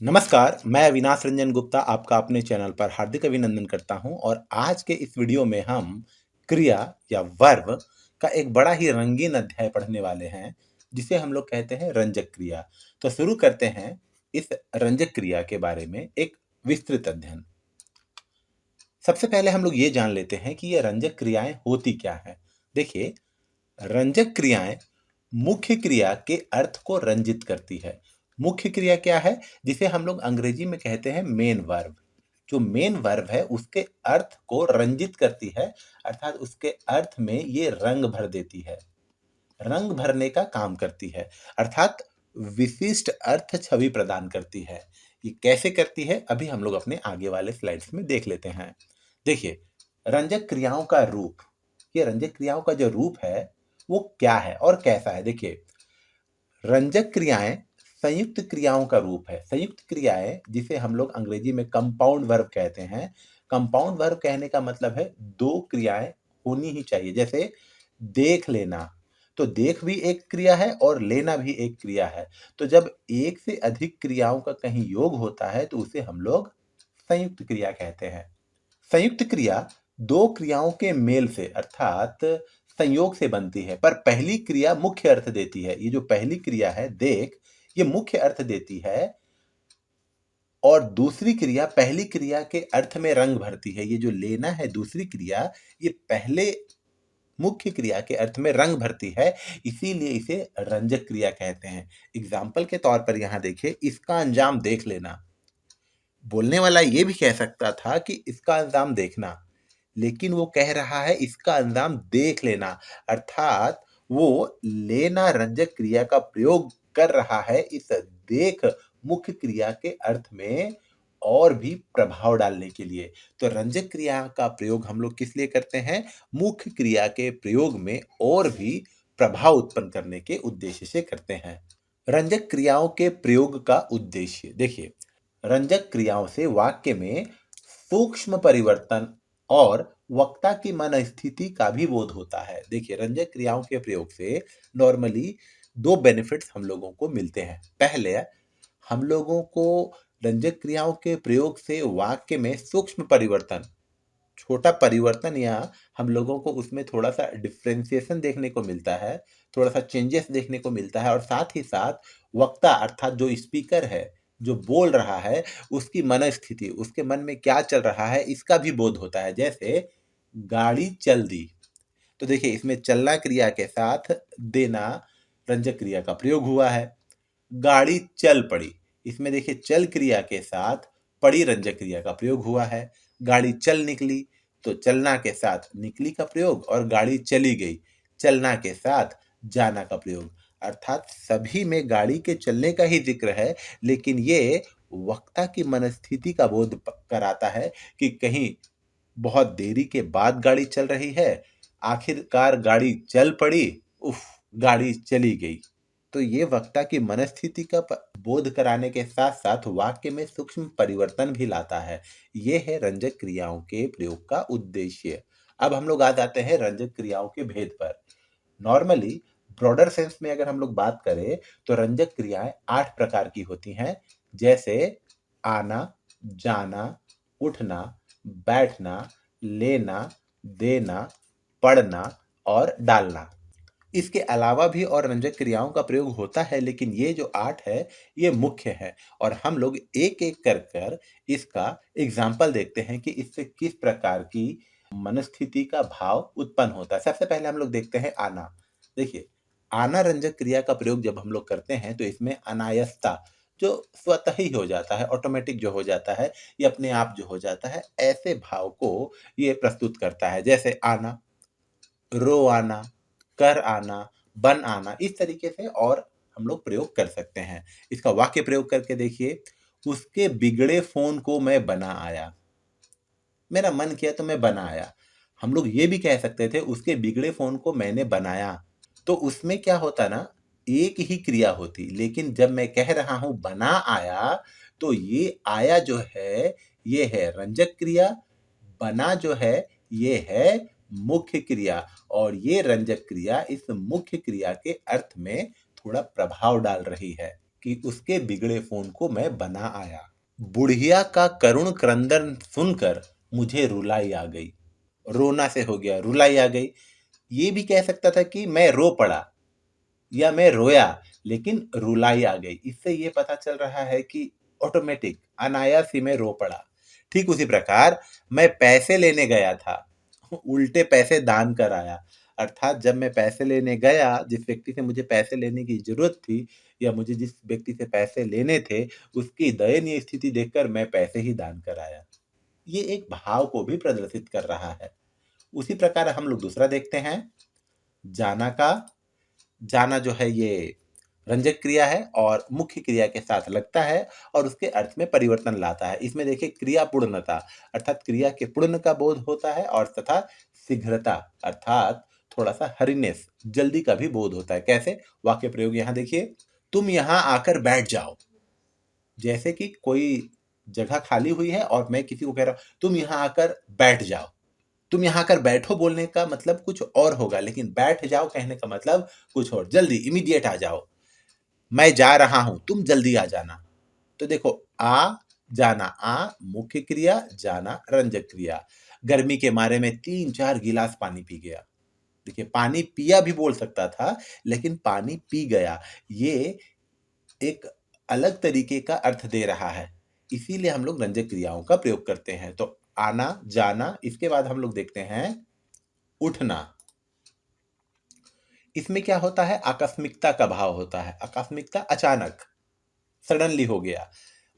नमस्कार, मैं अविनाश रंजन गुप्ता आपका अपने चैनल पर हार्दिक अभिनंदन करता हूं और आज के इस वीडियो में हम क्रिया या वर्ब का एक बड़ा ही रंगीन अध्याय पढ़ने वाले हैं, जिसे हम लोग कहते हैं रंजक क्रिया। तो शुरू करते हैं इस रंजक क्रिया के बारे में एक विस्तृत अध्ययन। सबसे पहले हम लोग ये जान लेते हैं कि ये रंजक क्रियाएं होती क्या हैं। देखिए, रंजक क्रियाएं मुख्य क्रिया के अर्थ को रंजित करती है। मुख्य क्रिया क्या है? जिसे हम लोग अंग्रेजी में कहते हैं मेन वर्ब। जो मेन वर्ब है उसके अर्थ को रंजित करती है, अर्थात उसके अर्थ में ये रंग भर देती है, रंग भरने का काम करती है, अर्थात विशिष्ट अर्थ छवि प्रदान करती है। ये कैसे करती है अभी हम लोग अपने आगे वाले स्लाइड्स में देख लेते हैं। देखिए, रंजक क्रियाओं का रूप, ये रंजक क्रियाओं का जो रूप है वो क्या है और कैसा है। देखिए, रंजक क्रियाएं संयुक्त क्रियाओं का रूप है। संयुक्त क्रियाएं जिसे हम लोग अंग्रेजी में कंपाउंड वर्ब कहते हैं। कंपाउंड वर्ब कहने का मतलब है दो क्रियाएं होनी ही चाहिए। जैसे देख लेना, तो देख भी एक क्रिया है और लेना भी एक क्रिया है। तो जब एक से अधिक क्रियाओं का कहीं योग होता है तो उसे हम लोग संयुक्त क्रिया कहते हैं। संयुक्त क्रिया दो क्रियाओं के मेल से अर्थात संयोग से बनती है, पर पहली क्रिया मुख्य अर्थ देती है। ये जो पहली क्रिया है देख, ये मुख्य अर्थ देती है और दूसरी क्रिया पहली क्रिया के अर्थ में रंग भरती है। ये जो लेना है दूसरी क्रिया, ये पहले मुख्य क्रिया के अर्थ में रंग भरती है, इसीलिए इसे रंजक क्रिया कहते हैं। एग्जाम्पल के तौर पर यहां देखिए, इसका अंजाम देख लेना। बोलने वाला ये भी कह सकता था कि इसका अंजाम देखना, लेकिन वो कह रहा है इसका अंजाम देख लेना, अर्थात वो लेना रंजक क्रिया का प्रयोग कर रहा है इस देख मुख्य क्रिया के अर्थ में और भी प्रभाव डालने के लिए। तो रंजक क्रिया का प्रयोग हम लोग किस लिए करते हैं? मुख्य क्रिया के प्रयोग में और भी प्रभाव उत्पन्न करने के उद्देश्य से करते हैं। रंजक क्रियाओं के प्रयोग का उद्देश्य देखिए, रंजक क्रियाओं से वाक्य में सूक्ष्म परिवर्तन और वक्ता की मन स्थिति का भी बोध होता है। देखिए, रंजक क्रियाओं के प्रयोग से नॉर्मली दो बेनिफिट्स हम लोगों को मिलते हैं। पहले, हम लोगों को रंजक क्रियाओं के प्रयोग से वाक्य में सूक्ष्म परिवर्तन, छोटा परिवर्तन या हम लोगों को उसमें थोड़ा सा डिफ्रेंसिएशन देखने को मिलता है, थोड़ा सा चेंजेस देखने को मिलता है और साथ ही साथ वक्ता अर्थात जो स्पीकर है, जो बोल रहा है, उसकी मन स्थिति, उसके मन में क्या चल रहा है, इसका भी बोध होता है। जैसे गाड़ी चल दी, तो देखिए इसमें चलना क्रिया के साथ देना रंजक क्रिया का प्रयोग हुआ है। गाड़ी चल पड़ी, इसमें देखिए चल क्रिया के साथ पड़ी रंजक क्रिया का प्रयोग हुआ है। गाड़ी चल निकली, तो चलना के साथ निकली का प्रयोग और गाड़ी चली गई, चलना के साथ जाना का प्रयोग। अर्थात सभी में गाड़ी के चलने का ही जिक्र है, लेकिन ये वक्ता की मनस्थिति का बोध कराता है कि कहीं बहुत देरी के बाद गाड़ी चल रही है, आखिरकार गाड़ी चल पड़ी, उफ, गाड़ी चली गई। तो ये वक्ता की मनस्थिति का बोध कराने के साथ साथ वाक्य में सूक्ष्म परिवर्तन भी लाता है। ये है रंजक क्रियाओं के प्रयोग का उद्देश्य। अब हम लोग आ जाते हैं रंजक क्रियाओं के भेद पर। नॉर्मली ब्रॉडर सेंस में अगर हम लोग बात करें तो रंजक क्रियाएं 8 प्रकार की होती हैं। जैसे आना, जाना, उठना, बैठना, लेना, देना, पढ़ना और डालना। इसके अलावा भी और रंजक क्रियाओं का प्रयोग होता है, लेकिन ये जो 8 है ये मुख्य है और हम लोग एक-एक कर इसका एग्जाम्पल देखते हैं कि इससे किस प्रकार की मनस्थिति का भाव उत्पन्न होता है। सबसे पहले हम लोग देखते हैं आना। देखिए, आना रंजक क्रिया का प्रयोग जब हम लोग करते हैं तो इसमें अनायासता, जो स्वतः ही हो जाता है, ऑटोमेटिक जो हो जाता है, ये अपने आप जो हो जाता है, ऐसे भाव को ये प्रस्तुत करता है। जैसे आना, रो आना, कर आना, बन आना, इस तरीके से और हम लोग प्रयोग कर सकते हैं। इसका वाक्य प्रयोग करके देखिए, उसके बिगड़े फ़ोन को मैं बना आया। मेरा मन किया तो मैं बना आया। हम लोग ये भी कह सकते थे उसके बिगड़े फ़ोन को मैंने बनाया। तो उसमें क्या होता ना, एक ही क्रिया होती, लेकिन जब मैं कह रहा हूँ बना आया, तो ये आया जो है, ये है रंजक क्रिया, बना जो है, ये है मुख्य क्रिया और ये रंजक क्रिया इस मुख्य क्रिया के अर्थ में थोड़ा प्रभाव डाल रही है। कि उसके बिगड़े फोन को मैं बना आया। बुढ़िया का करुण क्रंदन सुनकर मुझे रुलाई आ गई। रोना से हो गया रुलाई आ गई। ये भी कह सकता था कि मैं रो पड़ा या मैं रोया, लेकिन रुलाई आ गई। इससे ये पता चल रहा है कि ऑटोमेटिक अनायास ही मैं रो पड़ा। ठीक उसी प्रकार मैं पैसे लेने गया था, उल्टे पैसे दान कर आया। अर्थात जब मैं पैसे लेने गया, जिस व्यक्ति से मुझे पैसे लेने की जरूरत थी या मुझे जिस व्यक्ति से पैसे लेने थे, उसकी दयनीय स्थिति देखकर मैं पैसे ही दान कर आया। ये एक भाव को भी प्रदर्शित कर रहा है। उसी प्रकार हम लोग दूसरा देखते हैं, जाना का। जाना जो है ये रंजक क्रिया है और मुख्य क्रिया के साथ लगता है और उसके अर्थ में परिवर्तन लाता है। इसमें देखिए क्रिया पूर्णता अर्थात क्रिया के पूर्ण का बोध होता है और तथा शीघ्रता अर्थात थोड़ा सा हरीनेस जल्दी का भी बोध होता है। कैसे? वाक्य प्रयोग यहाँ देखिए, तुम यहाँ आकर बैठ जाओ। जैसे कि कोई जगह खाली हुई है और मैं किसी को कह रहा हूं तुम यहाँ आकर बैठ जाओ। तुम यहाँ आकर बैठो बोलने का मतलब कुछ और होगा, लेकिन बैठ जाओ कहने का मतलब कुछ और। जल्दी इमीडिएट आ जाओ। मैं जा रहा हूं, तुम जल्दी आ जाना। तो देखो, आ जाना, आ मुख्य क्रिया, जाना रंजक क्रिया। गर्मी के मारे में 3-4 गिलास पानी पी गया। देखिए, पानी पिया भी बोल सकता था, लेकिन पानी पी गया ये एक अलग तरीके का अर्थ दे रहा है। इसीलिए हम लोग रंजक क्रियाओं का प्रयोग करते हैं। तो आना, जाना, इसके बाद हम लोग देखते हैं उठना। इसमें क्या होता है? आकस्मिकता का भाव होता है। आकस्मिकता अचानक, सडनली हो गया।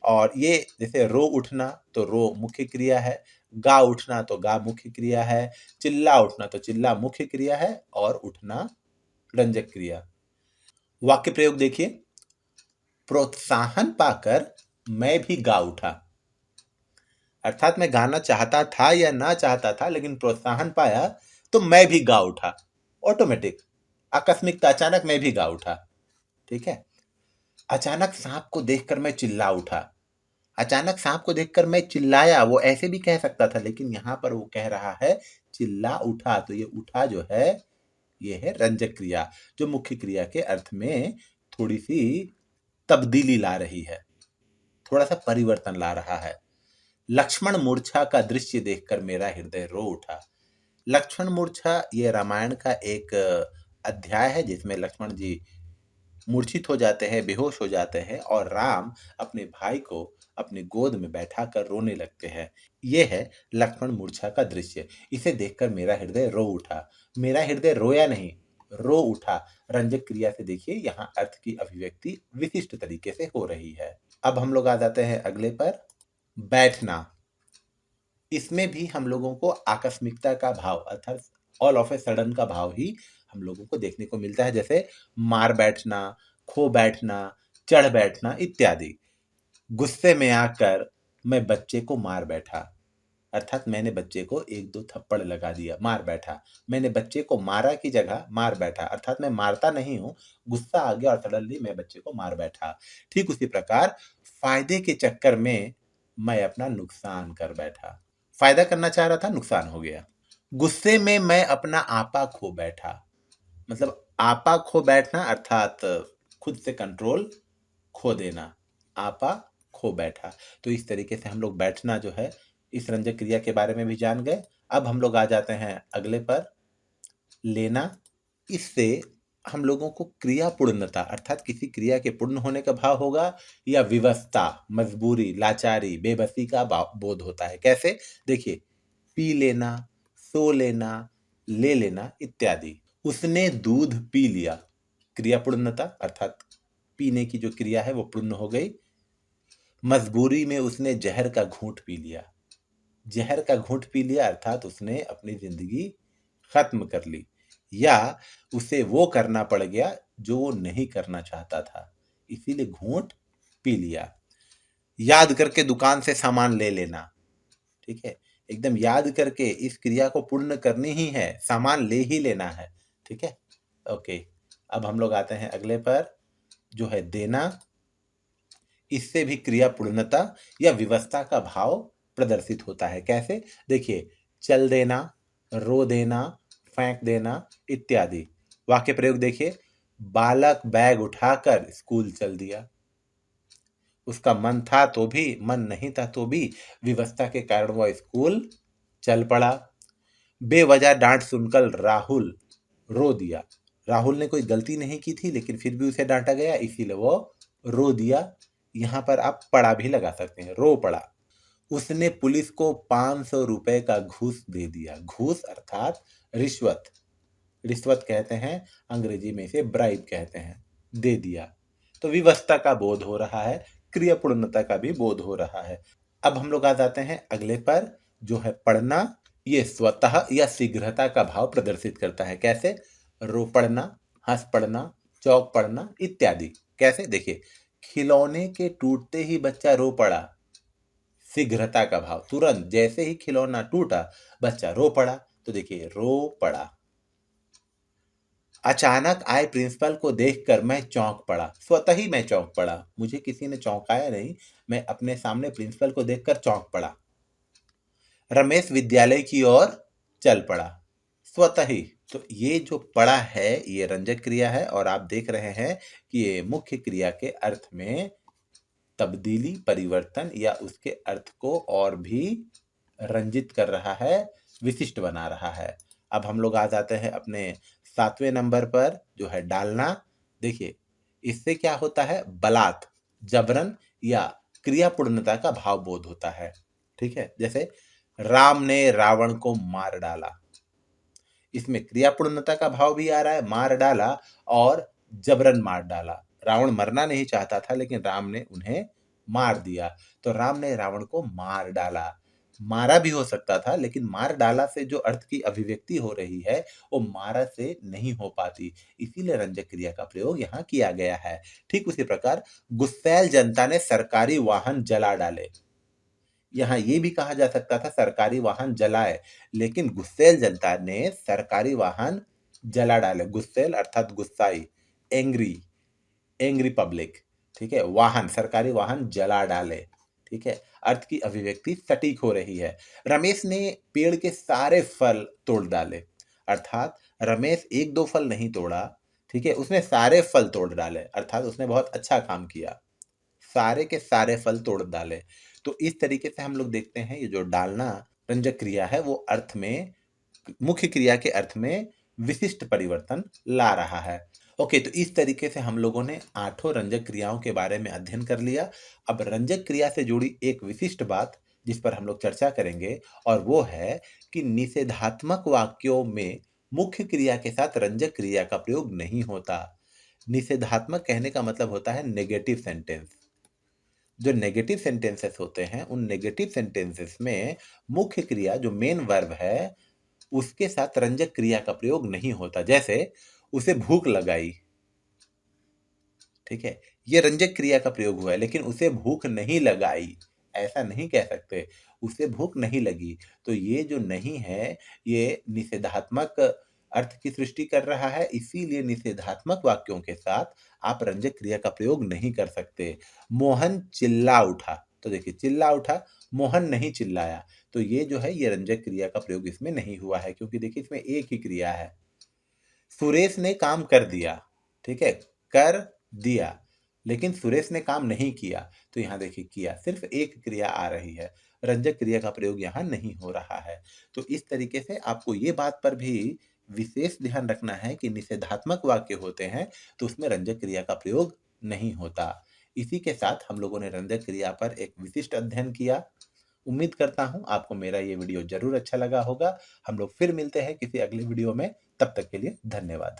और ये जैसे रो उठना तो रो मुख्य क्रिया है, गा उठना तो गा मुख्य क्रिया है, चिल्ला उठना तो चिल्ला मुख्य क्रिया है और उठना रंजक क्रिया। वाक्य प्रयोग देखिए, प्रोत्साहन पाकर मैं भी गा उठा। अर्थात मैं गाना चाहता था या ना चाहता था, लेकिन प्रोत्साहन पाया तो मैं भी गा उठा। ऑटोमेटिक, आकस्मिकता, अचानक मैं भी गा उठा। ठीक है। अचानक सांप को देखकर मैं चिल्ला उठा। अचानक सांप को देखकर मैं चिल्लाया, वो ऐसे भी कह सकता था, लेकिन यहां पर वो कह रहा है चिल्ला उठा। तो ये उठा जो है ये है रंजक क्रिया, जो मुख्य क्रिया के अर्थ में थोड़ी सी तब्दीली ला रही है, थोड़ा सा परिवर्तन ला रहा है। लक्ष्मण मूर्छा का दृश्य देखकर मेरा हृदय रो उठा। लक्ष्मण मूर्छा ये रामायण का एक अध्याय है जिसमें लक्ष्मण जी मूर्छित हो जाते हैं, बेहोश हो जाते हैं और राम अपने भाई को अपनी गोद में बैठाकर रोने लगते हैं। ये है लक्ष्मण मूर्छा का दृश्य। इसे देखकर मेरा हृदय रो उठा। मेरा हृदय रोया नहीं, रो उठा। रंजक क्रिया से देखिए यहाँ अर्थ की अभिव्यक्ति विशिष्ट तरीके से हो रही है। अब हम लोग आ जाते हैं अगले पर, बैठना। इसमें भी हम लोगों को आकस्मिकता का भाव अर्थात ऑल ऑफ ए सडन का भाव ही हम लोगों को देखने को मिलता है। जैसे मार बैठना, खो बैठना, चढ़ बैठना इत्यादि। गुस्से में आकर मैं बच्चे को मार बैठा। अर्थात मैंने बच्चे को 1-2 थप्पड़ लगा दिया, मार बैठा। मैंने बच्चे को मारा की जगह मार बैठा। अर्थात मैं मारता नहीं हूं, गुस्सा आ गया और सडनली मैं बच्चे को मार बैठा। ठीक उसी प्रकार फायदे के चक्कर में मैं अपना नुकसान कर बैठा। फायदा करना चाह रहा था, नुकसान हो गया। गुस्से में मैं अपना आपा खो बैठा। मतलब आपा खो बैठना अर्थात खुद से कंट्रोल खो देना। आपा खो बैठा। तो इस तरीके से हम लोग बैठना जो है इस रंजक क्रिया के बारे में भी जान गए। अब हम लोग आ जाते हैं अगले पर, लेना। इससे हम लोगों को क्रिया पूर्णता अर्थात किसी क्रिया के पूर्ण होने का भाव होगा या विवशता, मजबूरी, लाचारी, बेबसी का बोध होता है। कैसे? देखिए, पी लेना, सो लेना, ले लेना इत्यादि। उसने दूध पी लिया, क्रिया पूर्णता अर्थात पीने की जो क्रिया है वो पूर्ण हो गई। मजबूरी में उसने जहर का घूंट पी लिया। जहर का घूंट पी लिया अर्थात उसने अपनी जिंदगी खत्म कर ली या उसे वो करना पड़ गया जो वो नहीं करना चाहता था, इसीलिए घूंट पी लिया। याद करके दुकान से सामान ले लेना। ठीक है, एकदम याद करके इस क्रिया को पूर्ण करनी ही है, सामान ले ही लेना है। ठीक है, ओके। अब हम लोग आते हैं अगले पर, जो है देना। इससे भी क्रिया पूर्णता या विवशता का भाव प्रदर्शित होता है। कैसे? देखिए, चल देना, रो देना, फेंक देना इत्यादि। वाक्य प्रयोग देखिए, बालक बैग उठाकर स्कूल चल दिया। उसका मन था तो भी, मन नहीं था तो भी विवशता के कारण वह स्कूल चल पड़ा। बेवजह डांट सुनकर राहुल रो दिया। राहुल ने कोई गलती नहीं की थी लेकिन फिर भी उसे डांटा गया, इसीलिए वो रो दिया। यहां पर आप पड़ा भी लगा सकते हैं, रो पड़ा। उसने पुलिस को 500 रुपए का घूस दे दिया। घूस अर्थात रिश्वत, रिश्वत कहते हैं, अंग्रेजी में इसे ब्राइब कहते हैं। दे दिया। तो विवशता का बोध हो रहा है, क्रियापूर्णता का भी बोध हो रहा है। अब हम लोग आ जाते हैं अगले पर, जो है पढ़ना। ये स्वतः या शीघ्रता का भाव प्रदर्शित करता है। कैसे? रो पड़ना, हंस पड़ना, चौंक पड़ना इत्यादि। कैसे? देखिए, खिलौने के टूटते ही बच्चा रो पड़ा। शीघ्रता का भाव, तुरंत जैसे ही खिलौना टूटा बच्चा रो पड़ा। तो देखिए, रो पड़ा। अचानक आए प्रिंसिपल को देखकर मैं चौंक पड़ा। स्वतः ही मैं चौंक पड़ा, मुझे किसी ने चौंकाया नहीं, मैं अपने सामने प्रिंसिपल को देखकर चौंक पड़ा। रमेश विद्यालय की ओर चल पड़ा। स्वतः ही। तो ये जो पड़ा है ये रंजक क्रिया है और आप देख रहे हैं कि ये मुख्य क्रिया के अर्थ में तब्दीली, परिवर्तन या उसके अर्थ को और भी रंजित कर रहा है, विशिष्ट बना रहा है। अब हम लोग आ जाते हैं अपने 7वें नंबर पर, जो है डालना। देखिए, इससे क्या होता है? बलात्, जबरन या क्रियापूर्णता का भाव बोध होता है। ठीक है, जैसे राम ने रावण को मार डाला। इसमें क्रियापूर्णता का भाव भी आ रहा है, मार डाला और जबरन मार डाला। रावण मरना नहीं चाहता था लेकिन राम ने उन्हें मार दिया। तो राम ने रावण को मार डाला। मारा भी हो सकता था लेकिन मार डाला से जो अर्थ की अभिव्यक्ति हो रही है वो मारा से नहीं हो पाती, इसीलिए रंजक क्रिया का प्रयोग यहाँ किया गया है। ठीक उसी प्रकार गुस्सैल जनता ने सरकारी वाहन जला डाले। यहाँ ये भी कहा जा सकता था सरकारी वाहन जलाए, लेकिन गुस्सैल जनता ने सरकारी वाहन जला डाले। गुस्सैल अर्थात गुस्साई, एंग्री, एंग्री पब्लिक। ठीक है, वाहन, सरकारी वाहन जला डाले। ठीक है, अर्थ की अभिव्यक्ति सटीक हो रही है। रमेश ने पेड़ के सारे फल तोड़ डाले। अर्थात रमेश एक दो फल नहीं तोड़ा, ठीक है, उसने सारे फल तोड़ डाले, अर्थात उसने बहुत अच्छा काम किया, सारे के सारे फल तोड़ डाले। तो इस तरीके से हम लोग देखते हैं ये जो डालना रंजक क्रिया है वो अर्थ में, मुख्य क्रिया के अर्थ में विशिष्ट परिवर्तन ला रहा है। ओके, तो इस तरीके से हम लोगों ने 8 रंजक क्रियाओं के बारे में अध्ययन कर लिया। अब रंजक क्रिया से जुड़ी एक विशिष्ट बात जिस पर हम लोग चर्चा करेंगे और वो है कि निषेधात्मक वाक्यों में मुख्य क्रिया के साथ रंजक क्रिया का प्रयोग नहीं होता। निषेधात्मक कहने का मतलब होता है नेगेटिव सेंटेंस। जो नेगेटिव सेंटेंसेस होते हैं उन नेगेटिव सेंटेंसेस में मुख्य क्रिया जो मेन वर्ब है उसके साथ रंजक क्रिया का प्रयोग नहीं होता। जैसे उसे भूख लगाई, ठीक है, ये रंजक क्रिया का प्रयोग हुआ है, लेकिन उसे भूख नहीं लगाई ऐसा नहीं कह सकते। उसे भूख नहीं लगी, तो ये जो नहीं है ये निषेधात्मक अर्थ की सृष्टि कर रहा है, इसीलिए निषेधात्मक वाक्यों के साथ आप रंजक क्रिया का प्रयोग नहीं कर सकते। मोहन चिल्ला उठा, तो देखिए चिल्ला उठा, मोहन नहीं चिल्लाया, तो ये जो है ये रंजक क्रिया का प्रयोग इसमें नहीं हुआ है, क्योंकि देखिए इसमें एक ही क्रिया है। सुरेश ने काम कर दिया, ठीक है, कर दिया, लेकिन सुरेश ने काम नहीं किया, तो यहाँ देखिए किया, सिर्फ एक क्रिया आ रही है, रंजक क्रिया का प्रयोग यहाँ नहीं हो रहा है। तो इस तरीके से आपको ये बात पर भी विशेष ध्यान रखना है कि निषेधात्मक वाक्य होते हैं तो उसमें रंजक क्रिया का प्रयोग नहीं होता। इसी के साथ हम लोगों ने रंजक क्रिया पर एक विशिष्ट अध्ययन किया। उम्मीद करता हूँ आपको मेरा ये वीडियो जरूर अच्छा लगा होगा। हम लोग फिर मिलते हैं किसी अगले वीडियो में, तब तक के लिए धन्यवाद।